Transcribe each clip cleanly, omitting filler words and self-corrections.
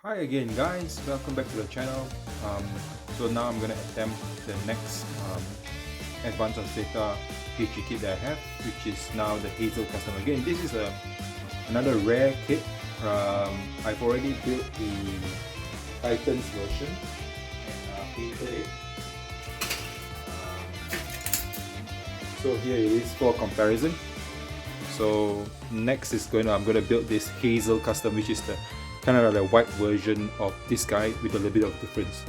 Hi again guys, welcome back to the channel. So now I'm gonna attempt the next Advanced Zeta HG kit that I have, which is now the Hazel Custom. Again, this is another rare kit. I've already built the Titans version and painted it. So here it is for comparison. So next is I'm gonna build this Hazel Custom, which is the kind of like a white version of this guy with a little bit of difference.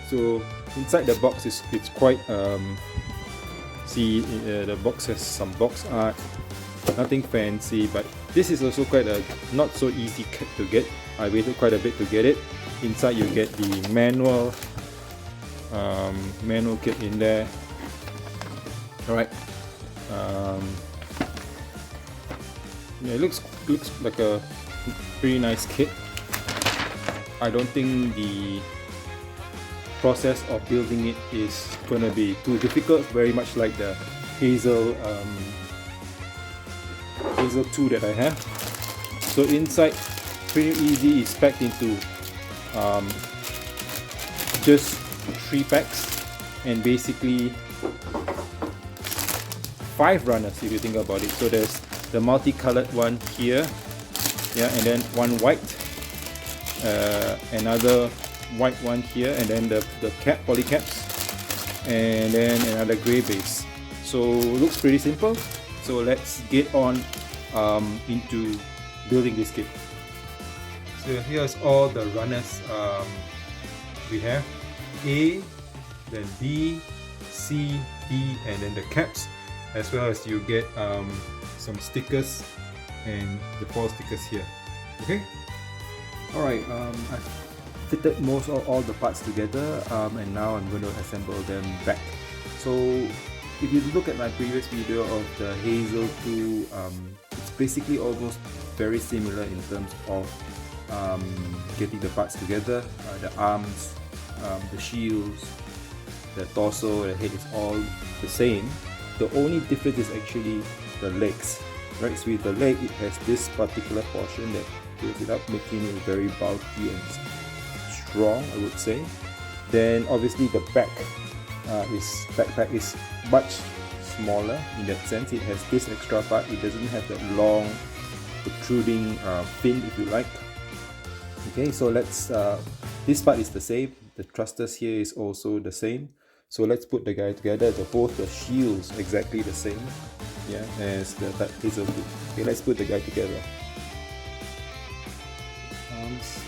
So inside the box it's quite see the box has some box art, nothing fancy, but this is also quite a not so easy kit to get. I waited quite a bit to get it. Inside you get the manual kit in there. Alright. Yeah, it looks like a pretty nice kit. I don't think the process of building it is going to be too difficult, very much like the Hazel 2 that I have. So inside, pretty easy, it's packed into just 3 packs and basically 5 runners if you think about it. So there's the multicolored one here, yeah, and then one white, another white one here, and then the poly caps, and then another gray base. So looks pretty simple. So let's get on into building this kit. So here's all the runners we have: A, then B, C, D, and then the caps, as well as you get some stickers and the 4 stickers here. Okay. Alright, I've fitted most of all the parts together, and now I'm going to assemble them back. So if you look at my previous video of the Hazel 2, it's basically almost very similar in terms of getting the parts together. The arms, the shields, the torso, the head is all the same. The only difference is actually the legs. Right, so with the leg, it has this particular portion that fills it up, making it very bulky and strong, I would say. Then obviously the backpack is much smaller in that sense. It has this extra part. It doesn't have that long protruding fin, if you like. Okay, so let's this part is the same. The thrusters here is also the same. So let's put the guy together. Both the shields exactly the same, yeah, as the Hazel 2. Okay, let's put the guy together. Arms,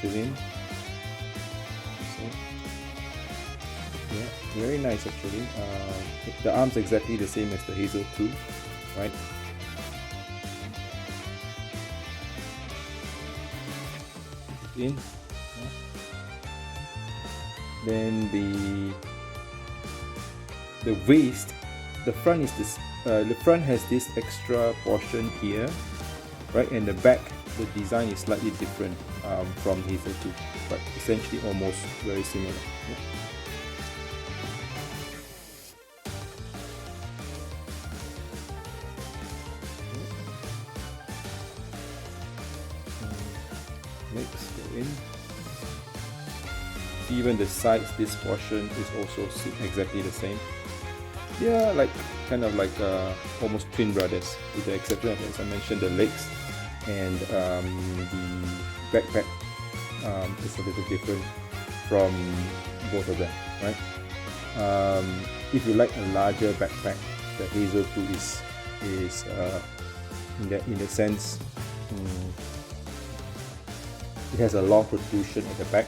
fill in. So, yeah, very nice actually. The arms exactly the same as the Hazel 2, right? Put it in. Yeah. Then the waist, the front is this. The front has this extra portion here, right? And the back, the design is slightly different from Hazel 2, but essentially almost very similar. Yeah. Next, go in. Even the sides, this portion is also exactly the same. Yeah, like kind of like almost twin brothers, with the exception of, as I mentioned, the legs and the backpack is a little different from both of them, right? If you like a larger backpack, the Hazel 2 is in the sense it has a long protrusion at the back,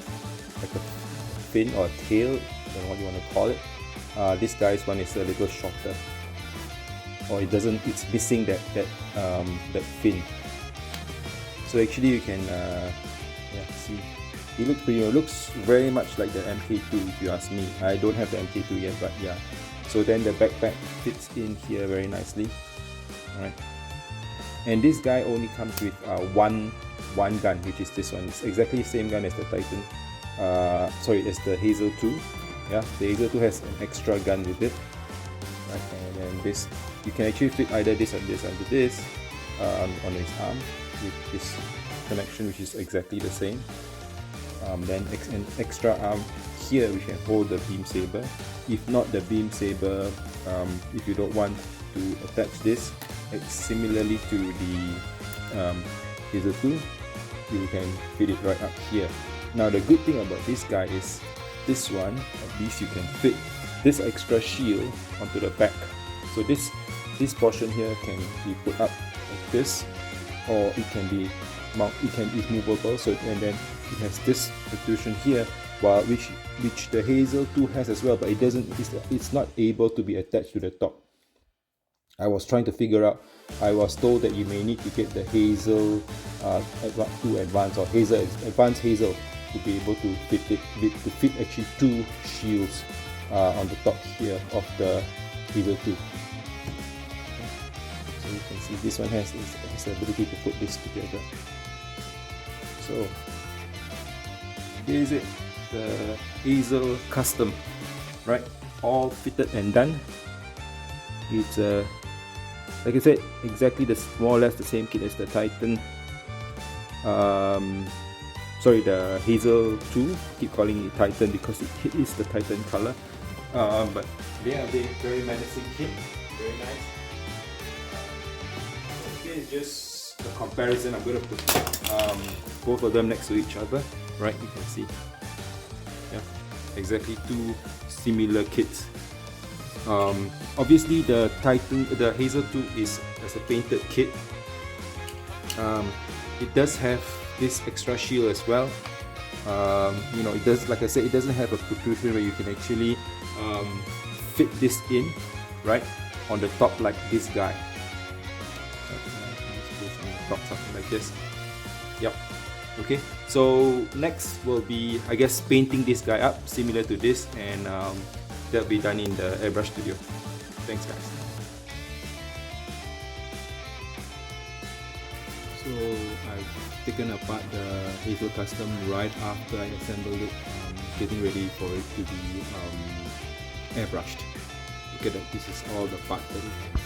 like a fin or a tail, I don't know what you want to call it. This guy's one is a little shorter, or it's missing that fin. So actually you can see it looks very much like the MK2 if you ask me. I don't have the MK2 yet, but yeah. So then the backpack fits in here very nicely. Alright. And this guy only comes with one gun, which is this one. It's exactly the same gun as the Titan. As the Hazel 2. Yeah, the Hazel 2 has an extra gun with it, right? And then this, you can actually fit either this and this under this on his arm with this connection which is exactly the same. Then an extra arm here which can hold the beam saber. If not the beam saber, if you don't want to attach this, it's similarly to the Hazel 2, you can fit it right up here. Now the good thing about this guy is this one, at least you can fit this extra shield onto the back. So this portion here can be put up like this, or it can be movable. So and then it has this protrusion here, which the Hazel 2 has as well, but it's not able to be attached to the top. I was trying to figure out. I was told that you may need to get the Hazel 2 Advanced or Advanced Hazel to be able to fit actually 2 shields on the top here of the Hazel 2. So you can see this one has the ability to put this together. So here is it, the Hazel Custom, right? All fitted and done. It's like I said, exactly more or less the same kit as the Titan. The Hazel 2. Keep calling it Titan because it is the Titan color. But yeah, very menacing kit, very nice. Here is just a comparison. I'm going to put both of them next to each other. Right, you can see. Yeah, exactly 2 similar kits. Obviously the Hazel 2 is as a painted kit. It does have this extra shield as well. You know, it does, like I said, it doesn't have a protrusion where you can actually fit this in, right, on the top like this guy. Top something like this. Yep. Okay. So next will be, I guess, painting this guy up similar to this, and that'll be done in the airbrush studio. Thanks guys. So I've taken apart the Hazel Custom right after I assembled it, getting ready for it to be airbrushed. Look at that, this is all the parts that it has.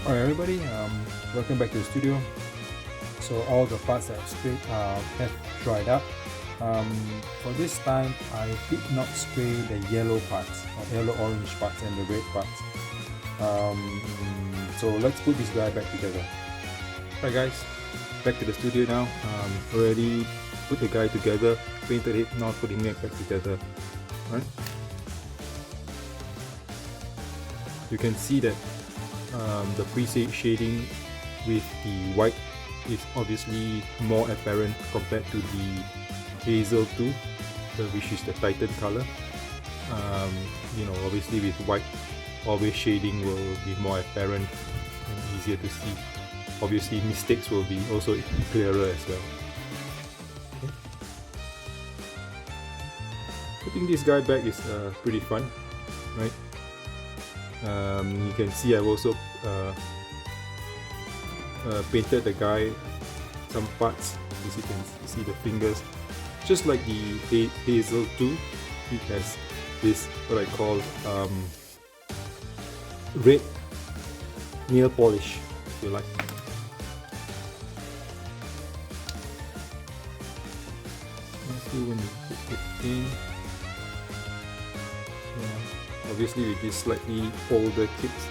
Alright everybody, welcome back to the studio. So all the parts that I've sprayed have dried up. For this time, I did not spray the yellow parts, or yellow-orange parts and the red parts. So let's put this guy back together. Alright guys, back to the studio now. Already put the guy together, painted it, now putting it back together. Alright. You can see that The preset shading with the white is obviously more apparent compared to the Hazel 2, which is the Titan color. You know, obviously with white, always shading will be more apparent and easier to see. Obviously mistakes will be also clearer as well. Okay. Putting this guy back is pretty fun, right? You can see I've also painted the guy some parts, as you can see the fingers, just like the Hazel 2. It has this what I call red nail polish, if you like. So when you put it in, obviously with these slightly older kits,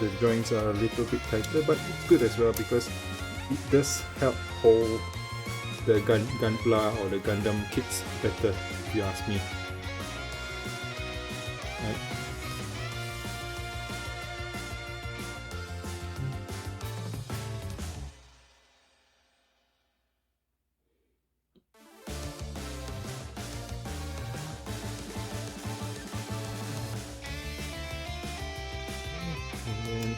the joints are a little bit tighter, but it's good as well because it does help hold the Gunpla or the Gundam kits better, if you ask me. Right. And then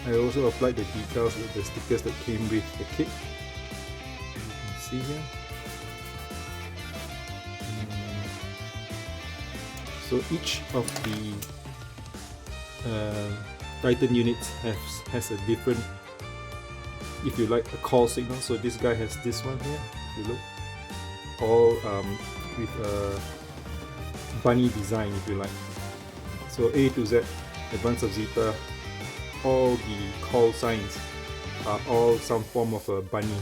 I also applied the decals with the stickers that came with the kit. You can see here. So each of the Titan units has a different, if you like, a call signal. So this guy has this one here, if you look, all with a bunny design, if you like. So A to Z, Advance of Zeta, all the call signs are all some form of a bunny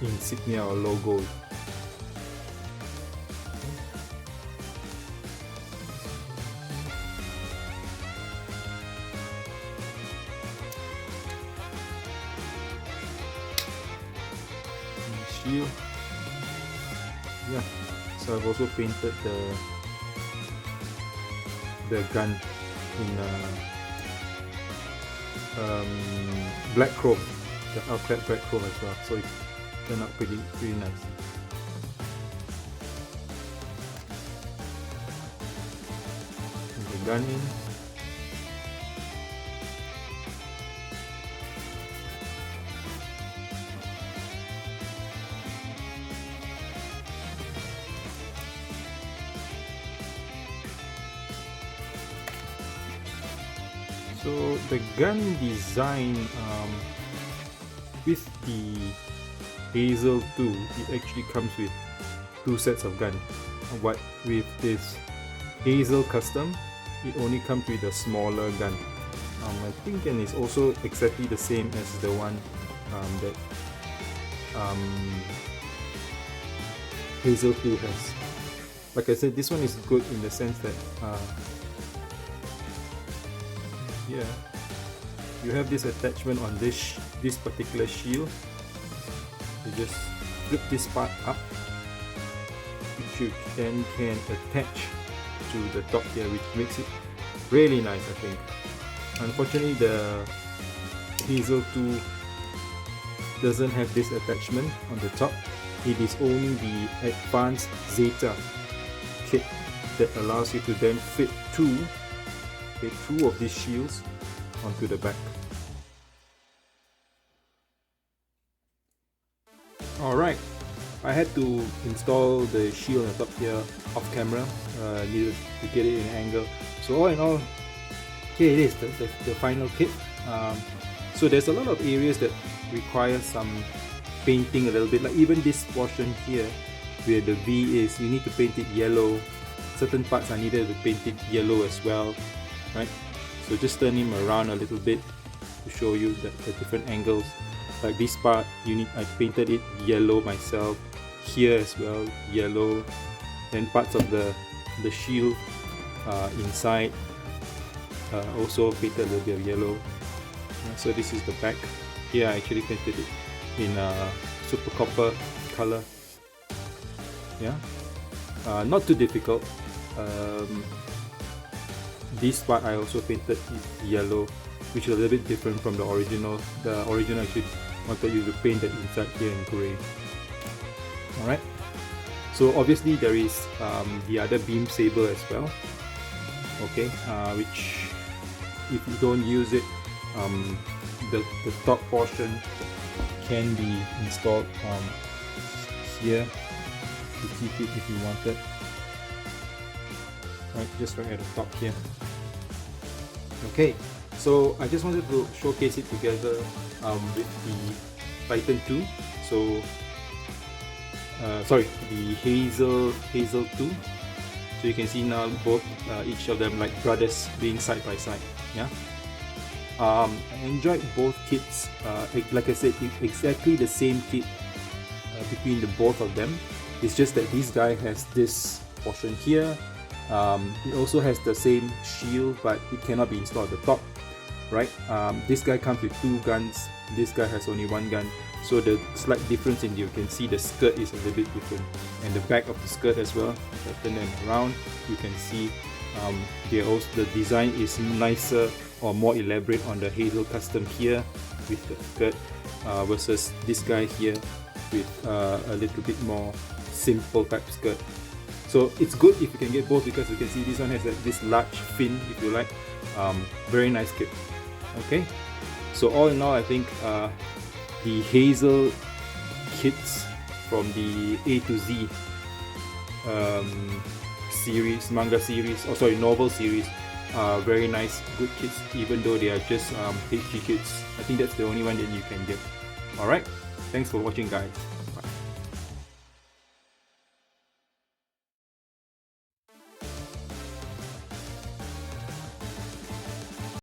insignia or logo. Shield. Yeah, so I've also painted the gun in black chrome, the outclad black chrome as well, so it turned out pretty nice. Put the gun in. So the gun design with the Hazel 2, it actually comes with two sets of gun. But with this Hazel Custom, it only comes with a smaller gun. I think, and it's also exactly the same as the one that Hazel 2 has. Like I said, this one is good in the sense that yeah, you have this attachment on this particular shield. You just flip this part up, which you then can attach to the top here, which makes it really nice, I think. Unfortunately, the Hazel 2 doesn't have this attachment on the top. It is only the Advanced Zeta kit that allows you to then fit two of these shields onto the back. Alright, I had to install the shield on the top here off camera. Needed to get it in angle. So all in all, here it is, the final kit. So there's a lot of areas that require some painting a little bit, like even this portion here where the V is, you need to paint it yellow. Certain parts are needed to paint it yellow as well, right? So just turn him around a little bit to show you the different angles. Like this part, I painted it yellow myself. Here as well, yellow. Then parts of the shield inside, also painted a little bit of yellow. So this is the back. Here I actually painted it in super copper color. Yeah, not too difficult. This part I also painted yellow, which is a little bit different from the original. The original actually wanted you to paint the inside here in grey. Alright, so obviously there is the other beam saber as well. Okay, which if you don't use it, the top portion can be installed here to keep it if you want it. Right, just right at the top here. Okay, so I just wanted to showcase it together with the Titan 2. So sorry, the Hazel 2. So you can see now both each of them like brothers being side by side. Yeah. I enjoyed both kits. Like I said, exactly the same kit between the both of them. It's just that this guy has this portion here. It also has the same shield, but it cannot be installed at the top, right? This guy comes with 2 guns. This guy has only 1 gun. So the slight difference in you can see the skirt is a little bit different, and the back of the skirt as well. If I turn them around, you can see the design is nicer or more elaborate on the Hazel Custom here with the skirt versus this guy here with a little bit more simple type skirt. So it's good if you can get both, because you can see this one has this large fin, if you like. Very nice kit. Okay, so all in all, I think the Hazel kits from the A to Z series, manga series, or sorry, novel series, are very nice, good kits, even though they are just HG kits. I think that's the only one that you can get. Alright, thanks for watching, guys.